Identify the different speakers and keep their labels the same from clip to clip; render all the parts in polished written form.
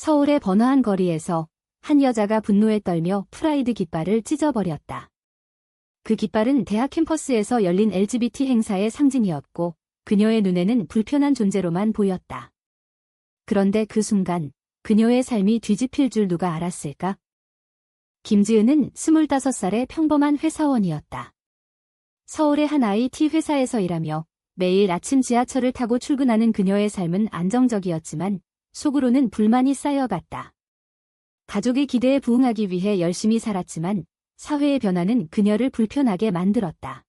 Speaker 1: 서울의 번화한 거리에서 한 여자가 분노에 떨며 프라이드 깃발을 찢어버렸다. 그 깃발은 대학 캠퍼스에서 열린 LGBT 행사의 상징이었고 그녀의 눈에는 불편한 존재로만 보였다. 그런데 그 순간 그녀의 삶이 뒤집힐 줄 누가 알았을까? 김지은은 25살의 평범한 회사원이었다. 서울의 한 IT 회사에서 일하며 매일 아침 지하철을 타고 출근하는 그녀의 삶은 안정적이었지만 속으로는 불만이 쌓여갔다. 가족의 기대에 부응하기 위해 열심히 살았지만 사회의 변화는 그녀를 불편하게 만들었다.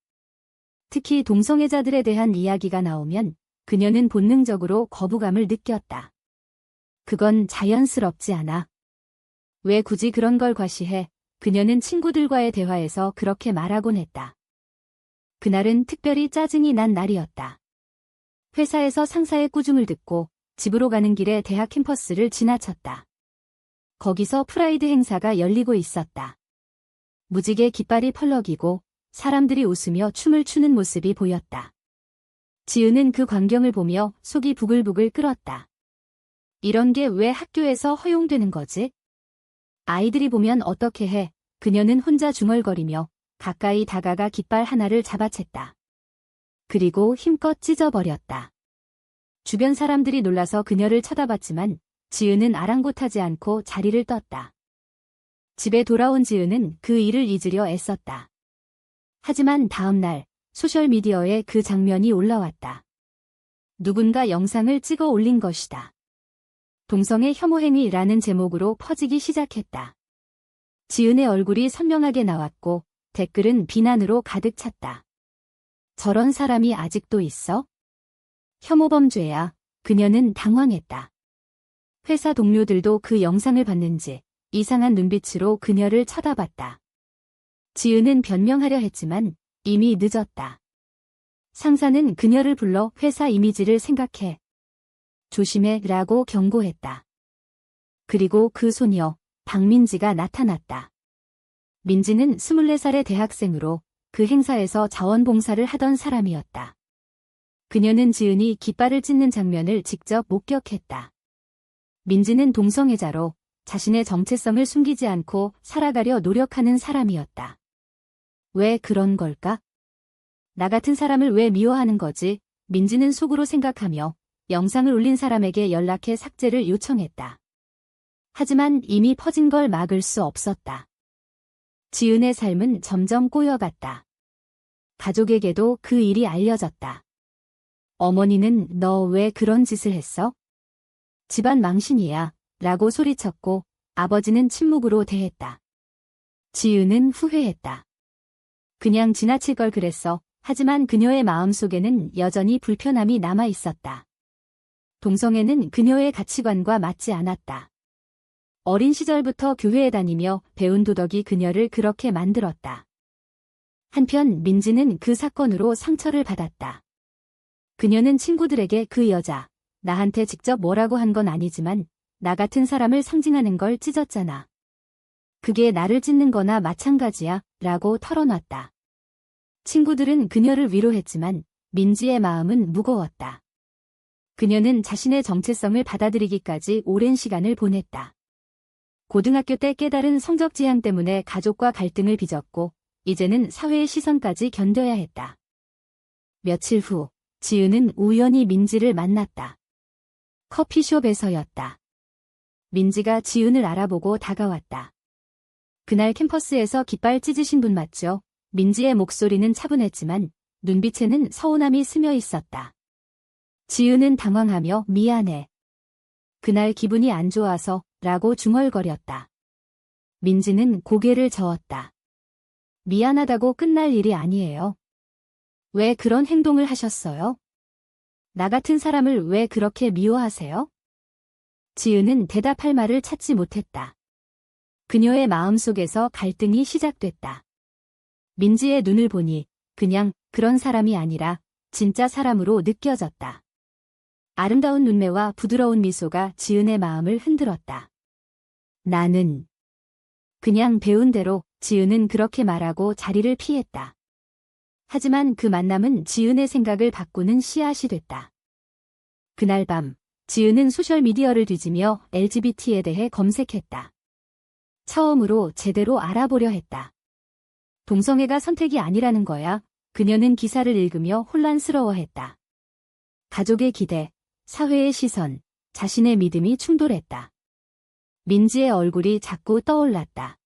Speaker 1: 특히 동성애자들에 대한 이야기가 나오면 그녀는 본능적으로 거부감을 느꼈다. 그건 자연스럽지 않아. 왜 굳이 그런 걸 과시해? 그녀는 친구들과의 대화에서 그렇게 말하곤 했다. 그날은 특별히 짜증이 난 날이었다. 회사에서 상사의 꾸중을 듣고 집으로 가는 길에 대학 캠퍼스를 지나쳤다. 거기서 프라이드 행사가 열리고 있었다. 무지개 깃발이 펄럭이고 사람들이 웃으며 춤을 추는 모습이 보였다. 지은은 그 광경을 보며 속이 부글부글 끓었다. 이런 게 왜 학교에서 허용되는 거지? 아이들이 보면 어떻게 해? 그녀는 혼자 중얼거리며 가까이 다가가 깃발 하나를 잡아챘다. 그리고 힘껏 찢어버렸다. 주변 사람들이 놀라서 그녀를 쳐다봤지만 지은은 아랑곳하지 않고 자리를 떴다. 집에 돌아온 지은은 그 일을 잊으려 애썼다. 하지만 다음 날 소셜미디어에 그 장면이 올라왔다. 누군가 영상을 찍어 올린 것이다. 동성애 혐오행위라는 제목으로 퍼지기 시작했다. 지은의 얼굴이 선명하게 나왔고 댓글은 비난으로 가득 찼다. 저런 사람이 아직도 있어? 혐오범죄야. 그녀는 당황했다. 회사 동료들도 그 영상을 봤는지 이상한 눈빛으로 그녀를 쳐다봤다. 지은은 변명하려 했지만 이미 늦었다. 상사는 그녀를 불러 회사 이미지를 생각해. 조심해 라고 경고했다. 그리고 그 소녀, 박민지가 나타났다. 민지는 24살의 대학생으로 그 행사에서 자원봉사를 하던 사람이었다. 그녀는 지은이 깃발을 찢는 장면을 직접 목격했다. 민지는 동성애자로 자신의 정체성을 숨기지 않고 살아가려 노력하는 사람이었다. 왜 그런 걸까? 나 같은 사람을 왜 미워하는 거지? 민지는 속으로 생각하며 영상을 올린 사람에게 연락해 삭제를 요청했다. 하지만 이미 퍼진 걸 막을 수 없었다. 지은의 삶은 점점 꼬여갔다. 가족에게도 그 일이 알려졌다. 어머니는 너 왜 그런 짓을 했어? 집안 망신이야 라고 소리쳤고 아버지는 침묵으로 대했다. 지은은 후회했다. 그냥 지나칠 걸 그랬어. 하지만 그녀의 마음속에는 여전히 불편함이 남아 있었다. 동성애는 그녀의 가치관과 맞지 않았다. 어린 시절부터 교회에 다니며 배운 도덕이 그녀를 그렇게 만들었다. 한편 민지는 그 사건으로 상처를 받았다. 그녀는 친구들에게 그 여자, 나한테 직접 뭐라고 한 건 아니지만 나 같은 사람을 상징하는 걸 찢었잖아. 그게 나를 찢는 거나 마찬가지야 라고 털어놨다. 친구들은 그녀를 위로했지만 민지의 마음은 무거웠다. 그녀는 자신의 정체성을 받아들이기까지 오랜 시간을 보냈다. 고등학교 때 깨달은 성적 지향 때문에 가족과 갈등을 빚었고 이제는 사회의 시선까지 견뎌야 했다. 며칠 후 지은은 우연히 민지를 만났다. 커피숍에서였다. 민지가 지은을 알아보고 다가왔다. 그날 캠퍼스에서 깃발 찢으신 분 맞죠? 민지의 목소리는 차분했지만 눈빛에는 서운함이 스며 있었다. 지은은 당황하며 미안해. 그날 기분이 안 좋아서 라고 중얼거렸다. 민지는 고개를 저었다. 미안하다고 끝날 일이 아니에요. 왜 그런 행동을 하셨어요? 나 같은 사람을 왜 그렇게 미워하세요? 지은은 대답할 말을 찾지 못했다. 그녀의 마음속에서 갈등이 시작됐다. 민지의 눈을 보니 그냥 그런 사람이 아니라 진짜 사람으로 느껴졌다. 아름다운 눈매와 부드러운 미소가 지은의 마음을 흔들었다. 나는 그냥 배운 대로 지은은 그렇게 말하고 자리를 피했다. 하지만 그 만남은 지은의 생각을 바꾸는 씨앗이 됐다. 그날 밤 지은은 소셜미디어를 뒤지며 LGBT에 대해 검색했다. 처음으로 제대로 알아보려 했다. 동성애가 선택이 아니라는 거야. 그녀는 기사를 읽으며 혼란스러워했다. 가족의 기대, 사회의 시선, 자신의 믿음이 충돌했다. 민지의 얼굴이 자꾸 떠올랐다.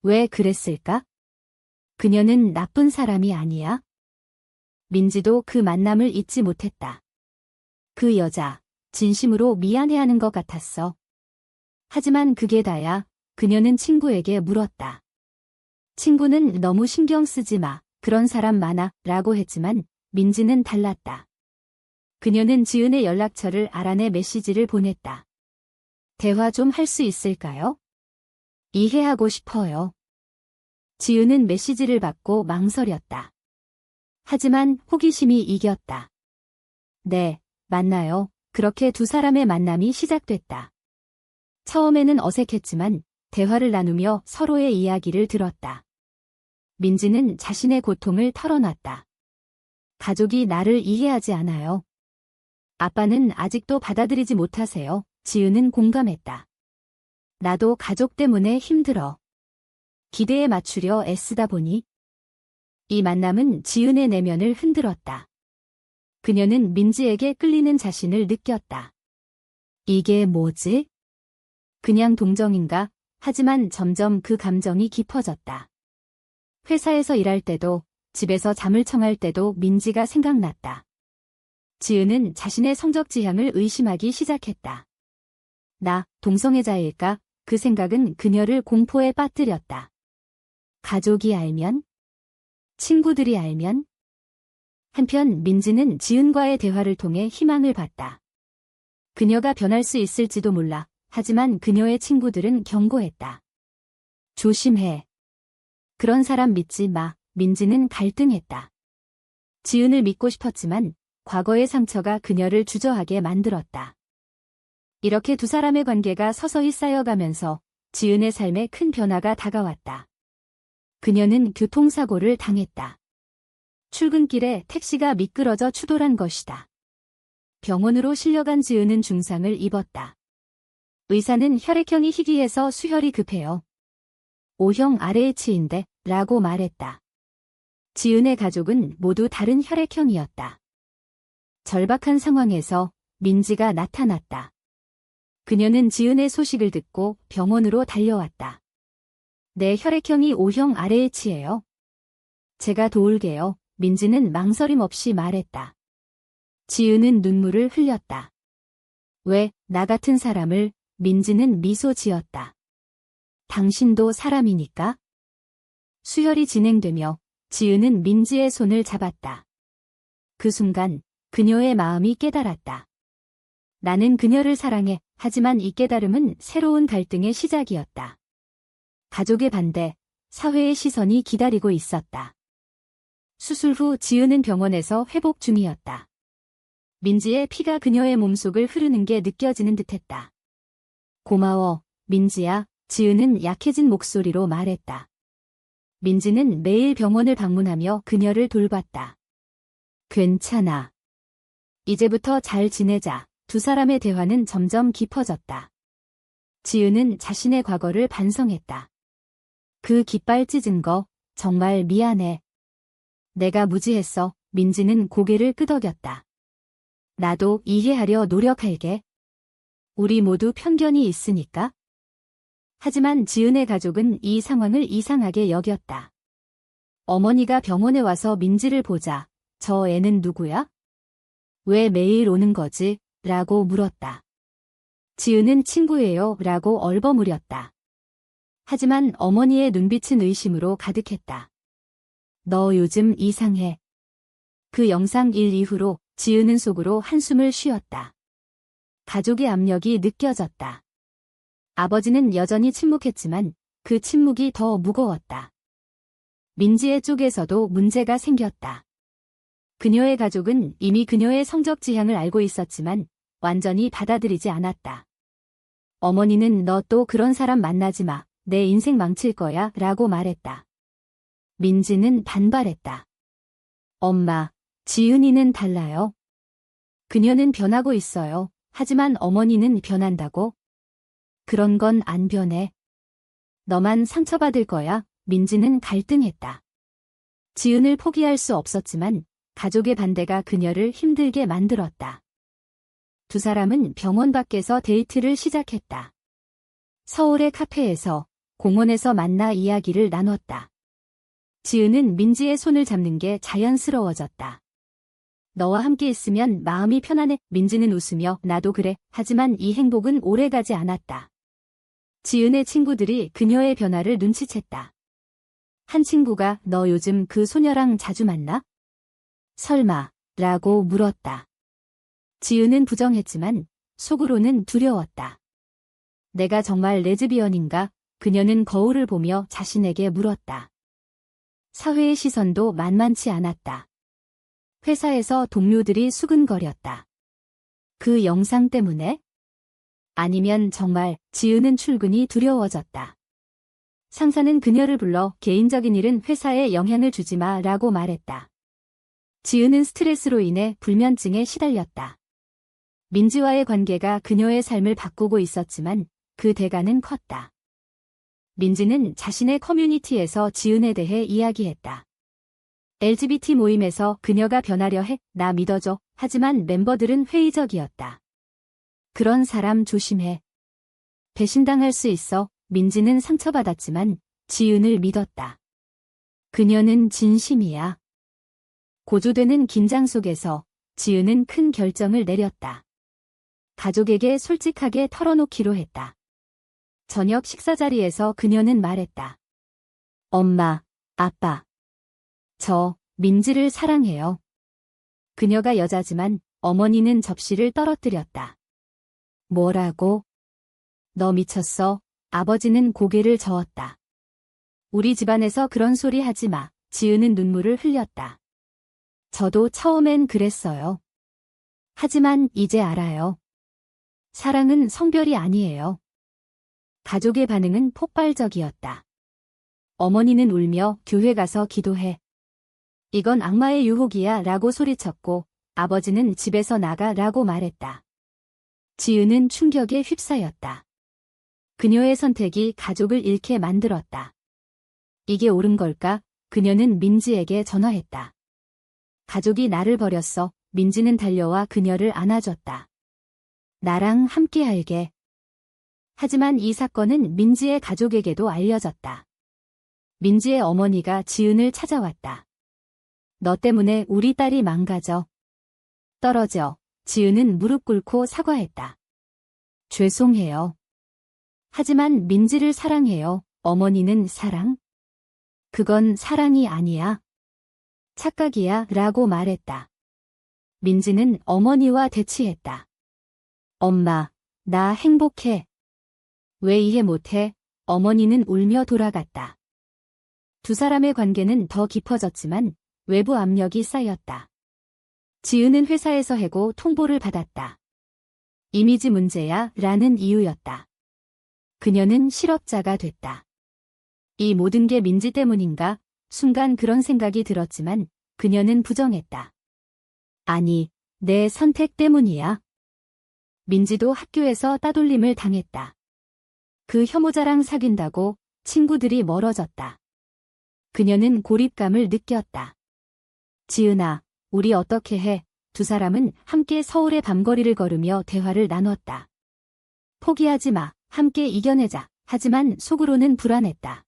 Speaker 1: 왜 그랬을까? 그녀는 나쁜 사람이 아니야. 민지도 그 만남을 잊지 못했다. 그 여자, 진심으로 미안해하는 것 같았어. 하지만 그게 다야. 그녀는 친구에게 물었다. 친구는 너무 신경 쓰지 마. 그런 사람 많아. 라고 했지만 민지는 달랐다. 그녀는 지은의 연락처를 알아내 메시지를 보냈다. 대화 좀 할 수 있을까요? 이해하고 싶어요. 지은은 메시지를 받고 망설였다. 하지만 호기심이 이겼다. 네, 만나요. 그렇게 두 사람의 만남이 시작됐다. 처음에는 어색했지만 대화를 나누며 서로의 이야기를 들었다. 민지는 자신의 고통을 털어놨다. 가족이 나를 이해하지 않아요. 아빠는 아직도 받아들이지 못하세요. 지은은 공감했다. 나도 가족 때문에 힘들어. 기대에 맞추려 애쓰다 보니. 이 만남은 지은의 내면을 흔들었다. 그녀는 민지에게 끌리는 자신을 느꼈다. 이게 뭐지? 그냥 동정인가? 하지만 점점 그 감정이 깊어졌다. 회사에서 일할 때도, 집에서 잠을 청할 때도 민지가 생각났다. 지은은 자신의 성적 지향을 의심하기 시작했다. 나, 동성애자일까? 그 생각은 그녀를 공포에 빠뜨렸다. 가족이 알면? 친구들이 알면? 한편 민지는 지은과의 대화를 통해 희망을 봤다. 그녀가 변할 수 있을지도 몰라. 하지만 그녀의 친구들은 경고했다. 조심해. 그런 사람 믿지 마. 민지는 갈등했다. 지은을 믿고 싶었지만 과거의 상처가 그녀를 주저하게 만들었다. 이렇게 두 사람의 관계가 서서히 쌓여가면서 지은의 삶에 큰 변화가 다가왔다. 그녀는 교통사고를 당했다. 출근길에 택시가 미끄러져 추돌한 것이다. 병원으로 실려간 지은은 중상을 입었다. 의사는 혈액형이 희귀해서 수혈이 급해요. O형 RH인데 라고 말했다. 지은의 가족은 모두 다른 혈액형이었다. 절박한 상황에서 민지가 나타났다. 그녀는 지은의 소식을 듣고 병원으로 달려왔다. 내 혈액형이 O형 RH예요. 제가 도울게요. 민지는 망설임 없이 말했다. 지은은 눈물을 흘렸다. 왜, 나 같은 사람을? 민지는 미소 지었다. 당신도 사람이니까? 수혈이 진행되며 지은은 민지의 손을 잡았다. 그 순간 그녀의 마음이 깨달았다. 나는 그녀를 사랑해. 하지만 이 깨달음은 새로운 갈등의 시작이었다. 가족의 반대, 사회의 시선이 기다리고 있었다. 수술 후 지은은 병원에서 회복 중이었다. 민지의 피가 그녀의 몸속을 흐르는 게 느껴지는 듯했다. 고마워, 민지야. 지은은 약해진 목소리로 말했다. 민지는 매일 병원을 방문하며 그녀를 돌봤다. 괜찮아. 이제부터 잘 지내자. 두 사람의 대화는 점점 깊어졌다. 지은은 자신의 과거를 반성했다. 그 깃발 찢은 거 정말 미안해. 내가 무지했어. 민지는 고개를 끄덕였다. 나도 이해하려 노력할게. 우리 모두 편견이 있으니까. 하지만 지은의 가족은 이 상황을 이상하게 여겼다. 어머니가 병원에 와서 민지를 보자. 저 애는 누구야? 왜 매일 오는 거지? 라고 물었다. 지은은 친구예요. 라고 얼버무렸다. 하지만 어머니의 눈빛은 의심으로 가득했다. 너 요즘 이상해. 그 영상 일 이후로 지은은 속으로 한숨을 쉬었다. 가족의 압력이 느껴졌다. 아버지는 여전히 침묵했지만 그 침묵이 더 무거웠다. 민지의 쪽에서도 문제가 생겼다. 그녀의 가족은 이미 그녀의 성적 지향을 알고 있었지만 완전히 받아들이지 않았다. 어머니는 너 또 그런 사람 만나지 마. 내 인생 망칠 거야. 라고 말했다. 민지는 반발했다. 엄마, 지은이는 달라요. 그녀는 변하고 있어요. 하지만 어머니는 변한다고? 그런 건 안 변해. 너만 상처받을 거야. 민지는 갈등했다. 지은을 포기할 수 없었지만 가족의 반대가 그녀를 힘들게 만들었다. 두 사람은 병원 밖에서 데이트를 시작했다. 서울의 카페에서, 공원에서 만나 이야기를 나눴다. 지은은 민지의 손을 잡는 게 자연스러워졌다. 너와 함께 있으면 마음이 편안해. 민지는 웃으며 나도 그래. 하지만 이 행복은 오래가지 않았다. 지은의 친구들이 그녀의 변화를 눈치챘다. 한 친구가 너 요즘 그 소녀랑 자주 만나? 설마, 라고 물었다. 지은은 부정했지만 속으로는 두려웠다. 내가 정말 레즈비언인가? 그녀는 거울을 보며 자신에게 물었다. 사회의 시선도 만만치 않았다. 회사에서 동료들이 수근거렸다. 그 영상 때문에? 아니면 정말 지은은 출근이 두려워졌다. 상사는 그녀를 불러 개인적인 일은 회사에 영향을 주지 마라고 말했다. 지은은 스트레스로 인해 불면증에 시달렸다. 민지와의 관계가 그녀의 삶을 바꾸고 있었지만 그 대가는 컸다. 민지는 자신의 커뮤니티에서 지은에 대해 이야기했다. LGBT 모임에서 그녀가 변하려 해. 나 믿어줘. 하지만 멤버들은 회의적이었다. 그런 사람 조심해. 배신당할 수 있어. 민지는 상처받았지만 지은을 믿었다. 그녀는 진심이야. 고조되는 긴장 속에서 지은은 큰 결정을 내렸다. 가족에게 솔직하게 털어놓기로 했다. 저녁 식사 자리에서 그녀는 말했다. 엄마, 아빠. 저, 민지를 사랑해요. 그녀가 여자지만 어머니는 접시를 떨어뜨렸다. 뭐라고? 너 미쳤어? 아버지는 고개를 저었다. 우리 집안에서 그런 소리 하지 마. 지은은 눈물을 흘렸다. 저도 처음엔 그랬어요. 하지만 이제 알아요. 사랑은 성별이 아니에요. 가족의 반응은 폭발적이었다. 어머니는 울며 교회 가서 기도해. 이건 악마의 유혹이야 라고 소리쳤고 아버지는 집에서 나가 라고 말했다. 지은은 충격에 휩싸였다. 그녀의 선택이 가족을 잃게 만들었다. 이게 옳은 걸까? 그녀는 민지에게 전화했다. 가족이 나를 버렸어. 민지는 달려와 그녀를 안아줬다. 나랑 함께 할게. 하지만 이 사건은 민지의 가족에게도 알려졌다. 민지의 어머니가 지은을 찾아왔다. 너 때문에 우리 딸이 망가져. 떨어져. 지은은 무릎 꿇고 사과했다. 죄송해요. 하지만 민지를 사랑해요. 어머니는 사랑? 그건 사랑이 아니야. 착각이야 라고 말했다. 민지는 어머니와 대치했다. 엄마, 나 행복해. 왜 이해 못해? 어머니는 울며 돌아갔다. 두 사람의 관계는 더 깊어졌지만 외부 압력이 쌓였다. 지은은 회사에서 해고 통보를 받았다. 이미지 문제야 라는 이유였다. 그녀는 실업자가 됐다. 이 모든 게 민지 때문인가? 순간 그런 생각이 들었지만 그녀는 부정했다. 아니, 내 선택 때문이야. 민지도 학교에서 따돌림을 당했다. 그 혐오자랑 사귄다고 친구들이 멀어졌다. 그녀는 고립감을 느꼈다. 지은아, 우리 어떻게 해? 두 사람은 함께 서울의 밤거리를 걸으며 대화를 나눴다. 포기하지 마. 함께 이겨내자. 하지만 속으로는 불안했다.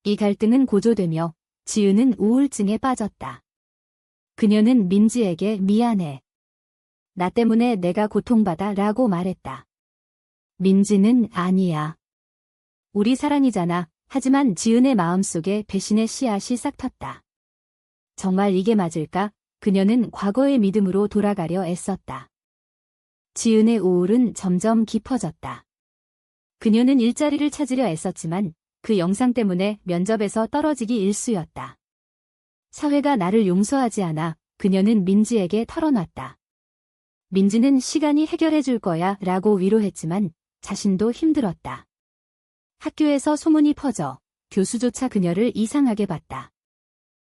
Speaker 1: 이 갈등은 고조되며 지은은 우울증에 빠졌다. 그녀는 민지에게 미안해. 나 때문에 내가 고통받아 라고 말했다. 민지는 아니야. 우리 사랑이잖아. 하지만 지은의 마음속에 배신의 씨앗이 싹 텄다. 정말 이게 맞을까? 그녀는 과거의 믿음으로 돌아가려 애썼다. 지은의 우울은 점점 깊어졌다. 그녀는 일자리를 찾으려 애썼지만 그 영상 때문에 면접에서 떨어지기 일쑤였다. 사회가 나를 용서하지 않아. 그녀는 민지에게 털어놨다. 민지는 시간이 해결해 줄 거야 라고 위로했지만 자신도 힘들었다. 학교에서 소문이 퍼져 교수조차 그녀를 이상하게 봤다.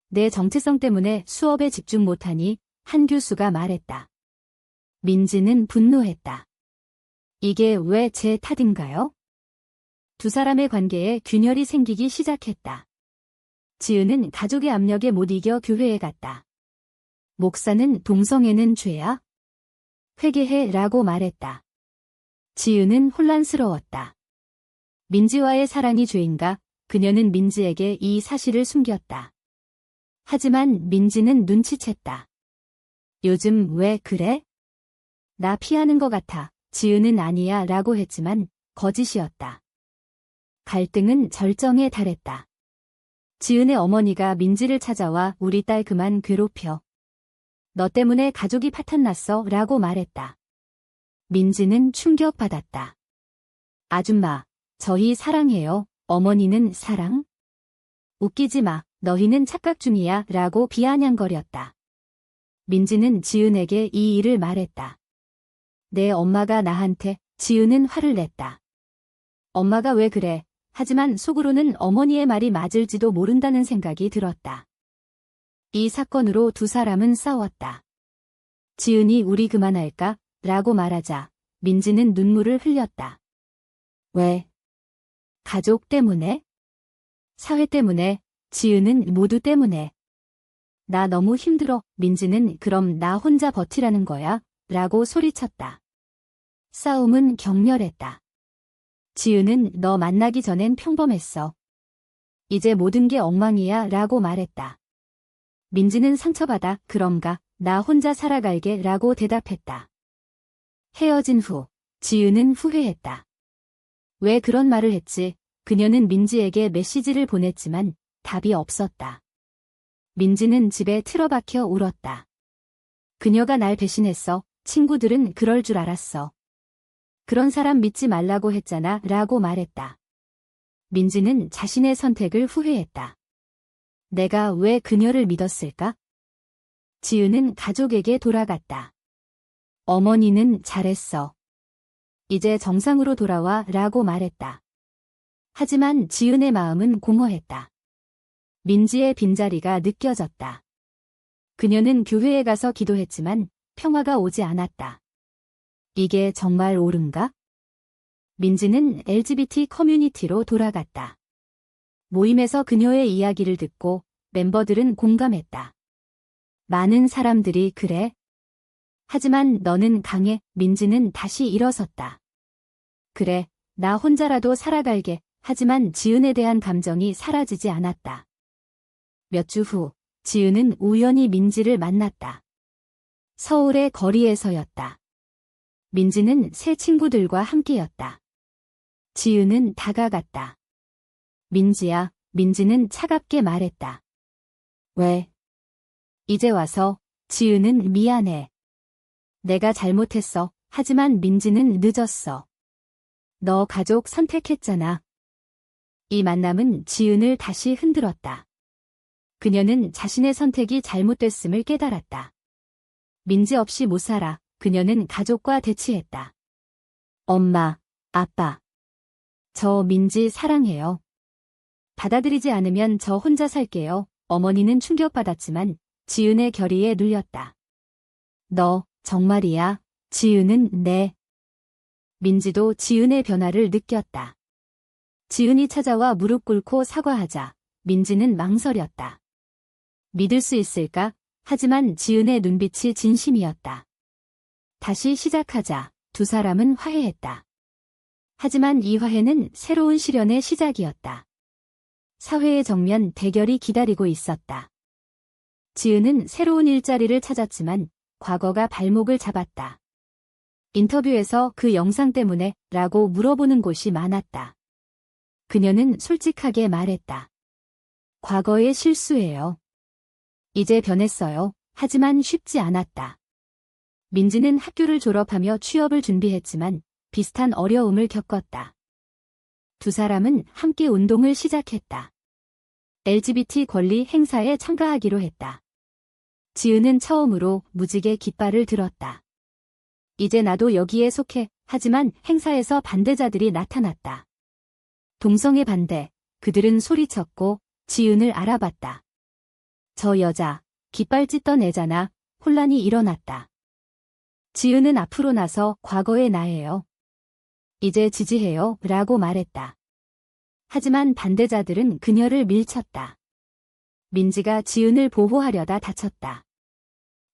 Speaker 1: 내 정체성 때문에 수업에 집중 못하니 한 교수가 말했다. 민지는 분노했다. 이게 왜 제 탓인가요? 두 사람의 관계에 균열이 생기기 시작했다. 지은은 가족의 압력에 못 이겨 교회에 갔다. 목사는 동성애는 죄야? 회개해 라고 말했다. 지은은 혼란스러웠다. 민지와의 사랑이 죄인가? 그녀는 민지에게 이 사실을 숨겼다. 하지만 민지는 눈치챘다. 요즘 왜 그래? 나 피하는 것 같아. 지은은 아니야 라고 했지만 거짓이었다. 갈등은 절정에 달했다. 지은의 어머니가 민지를 찾아와 우리 딸 그만 괴롭혀. 너 때문에 가족이 파탄났어 라고 말했다. 민지는 충격받았다. 아줌마, 저희 사랑해요. 어머니는 사랑? 웃기지 마. 너희는 착각 중이야 라고 비아냥거렸다. 민지는 지은에게 이 일을 말했다. 내 엄마가 나한테. 지은은 화를 냈다. 엄마가 왜 그래? 하지만 속으로는 어머니의 말이 맞을지도 모른다는 생각이 들었다. 이 사건으로 두 사람은 싸웠다. 지은이 우리 그만할까? 라고 말하자 민지는 눈물을 흘렸다. 왜? 가족 때문에? 사회 때문에? 지은은 모두 때문에. 나 너무 힘들어. 민지는 그럼 나 혼자 버티라는 거야? 라고 소리쳤다. 싸움은 격렬했다. 지은은 너 만나기 전엔 평범했어. 이제 모든 게 엉망이야 라고 말했다. 민지는 상처받아 그런가 나 혼자 살아갈게 라고 대답했다. 헤어진 후 지은은 후회했다. 왜 그런 말을 했지? 그녀는 민지에게 메시지를 보냈지만 답이 없었다. 민지는 집에 틀어박혀 울었다. 그녀가 날 배신했어. 친구들은 그럴 줄 알았어. 그런 사람 믿지 말라고 했잖아 라고 말했다. 민지는 자신의 선택을 후회했다. 내가 왜 그녀를 믿었을까? 지은은 가족에게 돌아갔다. 어머니는 잘했어. 이제 정상으로 돌아와 라고 말했다. 하지만 지은의 마음은 공허했다. 민지의 빈자리가 느껴졌다. 그녀는 교회에 가서 기도했지만 평화가 오지 않았다. 이게 정말 옳은가? 민지는 LGBT 커뮤니티로 돌아갔다. 모임에서 그녀의 이야기를 듣고 멤버들은 공감했다. 많은 사람들이 그래. 하지만 너는 강해. 민지는 다시 일어섰다. 그래, 나 혼자라도 살아갈게. 하지만 지은에 대한 감정이 사라지지 않았다. 몇 주 후, 지은은 우연히 민지를 만났다. 서울의 거리에서였다. 민지는 새 친구들과 함께였다. 지은은 다가갔다. 민지야, 민지는 차갑게 말했다. 왜? 이제 와서. 지은은 미안해. 내가 잘못했어. 하지만 민지는 늦었어. 너 가족 선택했잖아. 이 만남은 지은을 다시 흔들었다. 그녀는 자신의 선택이 잘못됐음을 깨달았다. 민지 없이 못 살아. 그녀는 가족과 대치했다. 엄마, 아빠. 저 민지 사랑해요. 받아들이지 않으면 저 혼자 살게요. 어머니는 충격받았지만 지은의 결의에 눌렸다. 너 정말이야? 지은은 네. 민지도 지은의 변화를 느꼈다. 지은이 찾아와 무릎 꿇고 사과하자 민지는 망설였다. 믿을 수 있을까? 하지만 지은의 눈빛이 진심이었다. 다시 시작하자 두 사람은 화해했다. 하지만 이 화해는 새로운 시련의 시작이었다. 사회의 정면 대결이 기다리고 있었다. 지은은 새로운 일자리를 찾았지만 과거가 발목을 잡았다. 인터뷰에서 그 영상 때문에 라고 물어보는 곳이 많았다. 그녀는 솔직하게 말했다. 과거의 실수예요. 이제 변했어요. 하지만 쉽지 않았다. 민지는 학교를 졸업하며 취업을 준비했지만 비슷한 어려움을 겪었다. 두 사람은 함께 운동을 시작했다. LGBT 권리 행사에 참가하기로 했다. 지은은 처음으로 무지개 깃발을 들었다. 이제 나도 여기에 속해. 하지만 행사에서 반대자들이 나타났다. 동성애 반대. 그들은 소리쳤고 지은을 알아봤다. 저 여자, 깃발 찢던 애잖아. 혼란이 일어났다. 지은은 앞으로 나서 과거의 나예요. 이제 지지해요 라고 말했다. 하지만 반대자들은 그녀를 밀쳤다. 민지가 지은을 보호하려다 다쳤다.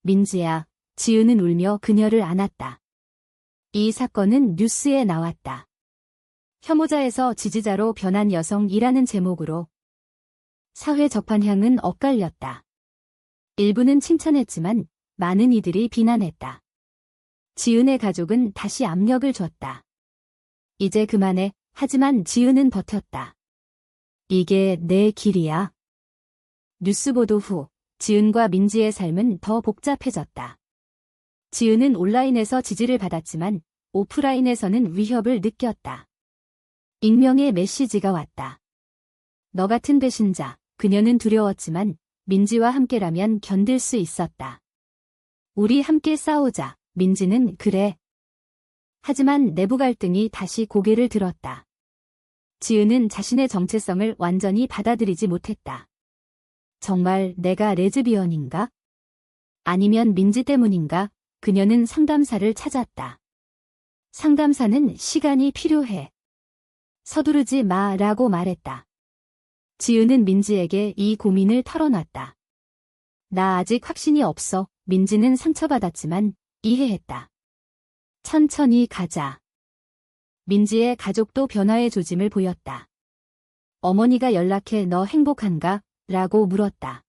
Speaker 1: 민지야, 지은은 울며 그녀를 안았다. 이 사건은 뉴스에 나왔다. 혐오자에서 지지자로 변한 여성이라는 제목으로 사회 적반향은 엇갈렸다. 일부는 칭찬했지만 많은 이들이 비난했다. 지은의 가족은 다시 압력을 줬다. 이제 그만해. 하지만 지은은 버텼다. 이게 내 길이야. 뉴스 보도 후 지은과 민지의 삶은 더 복잡해졌다. 지은은 온라인에서 지지를 받았지만 오프라인에서는 위협을 느꼈다. 익명의 메시지가 왔다. 너 같은 배신자. 그녀는 두려웠지만 민지와 함께라면 견딜 수 있었다. 우리 함께 싸우자. 민지는 그래. 하지만 내부 갈등이 다시 고개를 들었다. 지은은 자신의 정체성을 완전히 받아들이지 못했다. 정말 내가 레즈비언인가? 아니면 민지 때문인가? 그녀는 상담사를 찾았다. 상담사는 시간이 필요해. 서두르지 마라고 말했다. 지은은 민지에게 이 고민을 털어놨다. 나 아직 확신이 없어. 민지는 상처받았지만 이해했다. 천천히 가자. 민지의 가족도 변화의 조짐을 보였다. 어머니가 연락해 너 행복한가? 라고 물었다.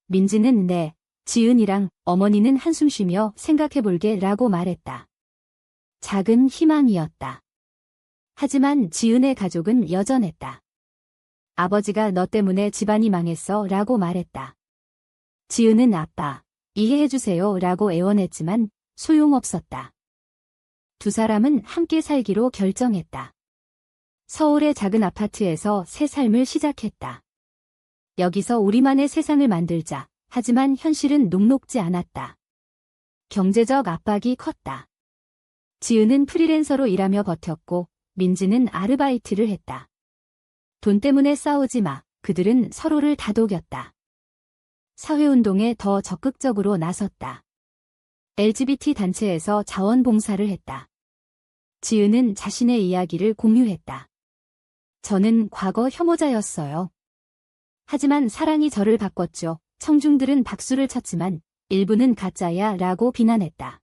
Speaker 1: 민지는 네, 지은이랑 어머니는 한숨 쉬며 생각해볼게 라고 말했다. 작은 희망이었다. 하지만 지은의 가족은 여전했다. 아버지가 너 때문에 집안이 망했어 라고 말했다. 지은은 아빠, 이해해주세요 라고 애원했지만 소용없었다. 두 사람은 함께 살기로 결정했다. 서울의 작은 아파트에서 새 삶을 시작했다. 여기서 우리만의 세상을 만들자. 하지만 현실은 녹록지 않았다. 경제적 압박이 컸다. 지은은 프리랜서로 일하며 버텼고 민지는 아르바이트를 했다. 돈 때문에 싸우지 마. 그들은 서로를 다독였다. 사회운동에 더 적극적으로 나섰다. LGBT 단체에서 자원봉사를 했다. 지은은 자신의 이야기를 공유했다. 저는 과거 혐오자였어요. 하지만 사랑이 저를 바꿨죠. 청중들은 박수를 쳤지만 일부는 가짜야 라고 비난했다.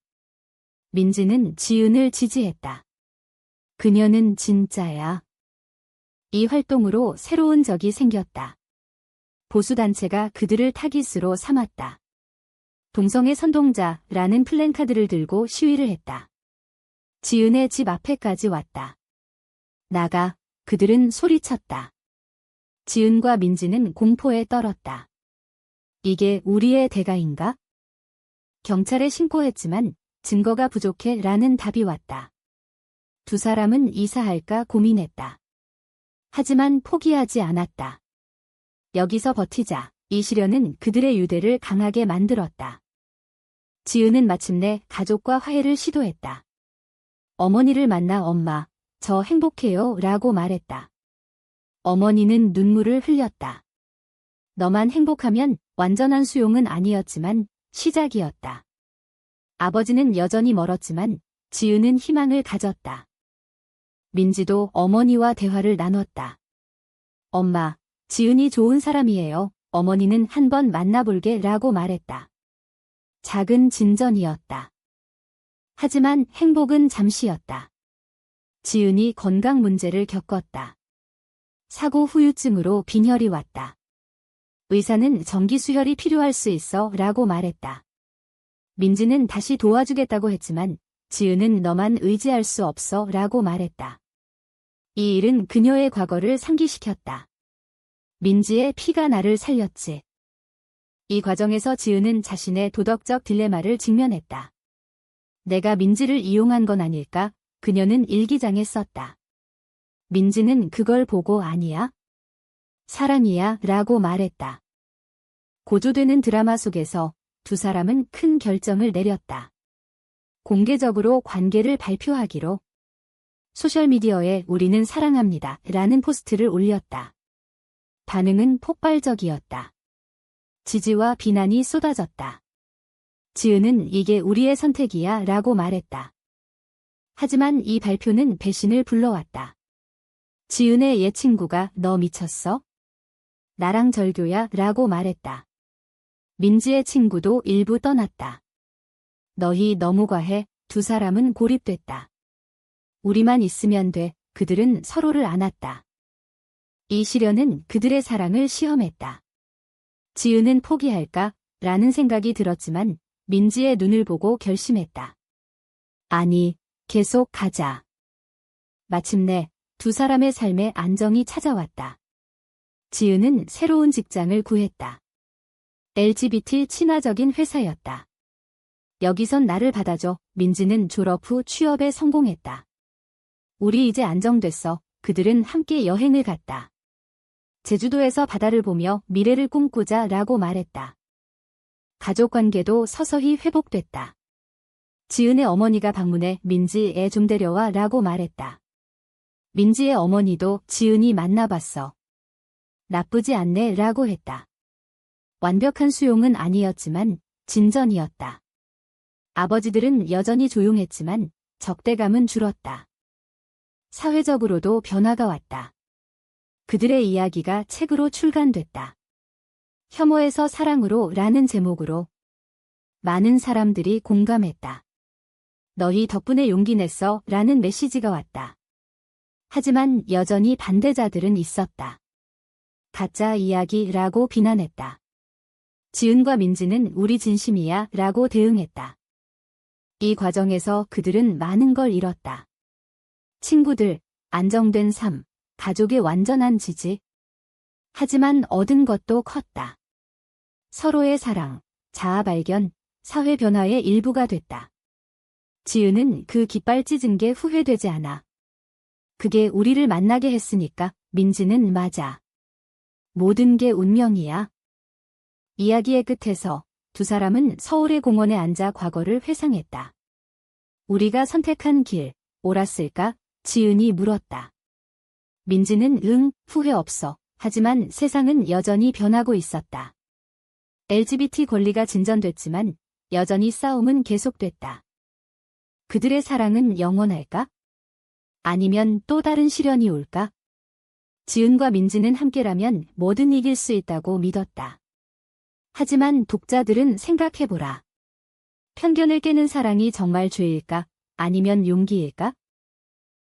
Speaker 1: 민지는 지은을 지지했다. 그녀는 진짜야. 이 활동으로 새로운 적이 생겼다. 보수단체가 그들을 타깃으로 삼았다. 동성애 선동자라는 플랜카드를 들고 시위를 했다. 지은의 집 앞에까지 왔다. 나가. 그들은 소리쳤다. 지은과 민지는 공포에 떨었다. 이게 우리의 대가인가? 경찰에 신고했지만 증거가 부족해 라는 답이 왔다. 두 사람은 이사할까 고민했다. 하지만 포기하지 않았다. 여기서 버티자. 이 시련은 그들의 유대를 강하게 만들었다. 지은은 마침내 가족과 화해를 시도했다. 어머니를 만나 엄마, 저 행복해요 라고 말했다. 어머니는 눈물을 흘렸다. 너만 행복하면 완전한 수용은 아니었지만 시작이었다. 아버지는 여전히 멀었지만 지은은 희망을 가졌다. 민지도 어머니와 대화를 나눴다. 엄마, 지은이 좋은 사람이에요. 어머니는 한번 만나볼게 라고 말했다. 작은 진전이었다. 하지만 행복은 잠시였다. 지은이 건강 문제를 겪었다. 사고 후유증으로 빈혈이 왔다. 의사는 정기수혈이 필요할 수 있어 라고 말했다. 민지는 다시 도와주겠다고 했지만 지은은 너만 의지할 수 없어 라고 말했다. 이 일은 그녀의 과거를 상기시켰다. 민지의 피가 나를 살렸지. 이 과정에서 지은은 자신의 도덕적 딜레마를 직면했다. 내가 민지를 이용한 건 아닐까? 그녀는 일기장에 썼다. 민지는 그걸 보고 아니야? 사랑이야 라고 말했다. 고조되는 드라마 속에서 두 사람은 큰 결정을 내렸다. 공개적으로 관계를 발표하기로. 소셜미디어에 우리는 사랑합니다 라는 포스트를 올렸다. 반응은 폭발적이었다. 지지와 비난이 쏟아졌다. 지은은 이게 우리의 선택이야 라고 말했다. 하지만 이 발표는 배신을 불러왔다. 지은의 옛 친구가 너 미쳤어? 나랑 절교야 라고 말했다. 민지의 친구도 일부 떠났다. 너희 너무 과해. 두 사람은 고립됐다. 우리만 있으면 돼. 그들은 서로를 안았다. 이 시련은 그들의 사랑을 시험했다. 지은은 포기할까? 라는 생각이 들었지만 민지의 눈을 보고 결심했다. 아니, 계속 가자. 마침내 두 사람의 삶에 안정이 찾아왔다. 지은은 새로운 직장을 구했다. LGBT 친화적인 회사였다. 여기선 나를 받아줘. 민지는 졸업 후 취업에 성공했다. 우리 이제 안정됐어. 그들은 함께 여행을 갔다. 제주도에서 바다를 보며 미래를 꿈꾸자 라고 말했다. 가족관계도 서서히 회복됐다. 지은의 어머니가 방문해 민지 애 좀 데려와 라고 말했다. 민지의 어머니도 지은이 만나봤어. 나쁘지 않네 라고 했다. 완벽한 수용은 아니었지만 진전이었다. 아버지들은 여전히 조용했지만 적대감은 줄었다. 사회적으로도 변화가 왔다. 그들의 이야기가 책으로 출간됐다. 혐오에서 사랑으로 라는 제목으로 많은 사람들이 공감했다. 너희 덕분에 용기 냈어 라는 메시지가 왔다. 하지만 여전히 반대자들은 있었다. 가짜 이야기라고 비난했다. 지은과 민지는 우리 진심이야 라고 대응했다. 이 과정에서 그들은 많은 걸 잃었다. 친구들, 안정된 삶, 가족의 완전한 지지. 하지만 얻은 것도 컸다. 서로의 사랑, 자아 발견, 사회 변화의 일부가 됐다. 지은은 그 깃발 찢은 게 후회되지 않아. 그게 우리를 만나게 했으니까. 민지는 맞아. 모든 게 운명이야. 이야기의 끝에서 두 사람은 서울의 공원에 앉아 과거를 회상했다. 우리가 선택한 길, 옳았을까? 지은이 물었다. 민지는 응, 후회 없어. 하지만 세상은 여전히 변하고 있었다. LGBT 권리가 진전됐지만 여전히 싸움은 계속됐다. 그들의 사랑은 영원할까? 아니면 또 다른 시련이 올까? 지은과 민지는 함께라면 뭐든 이길 수 있다고 믿었다. 하지만 독자들은 생각해보라. 편견을 깨는 사랑이 정말 죄일까? 아니면 용기일까?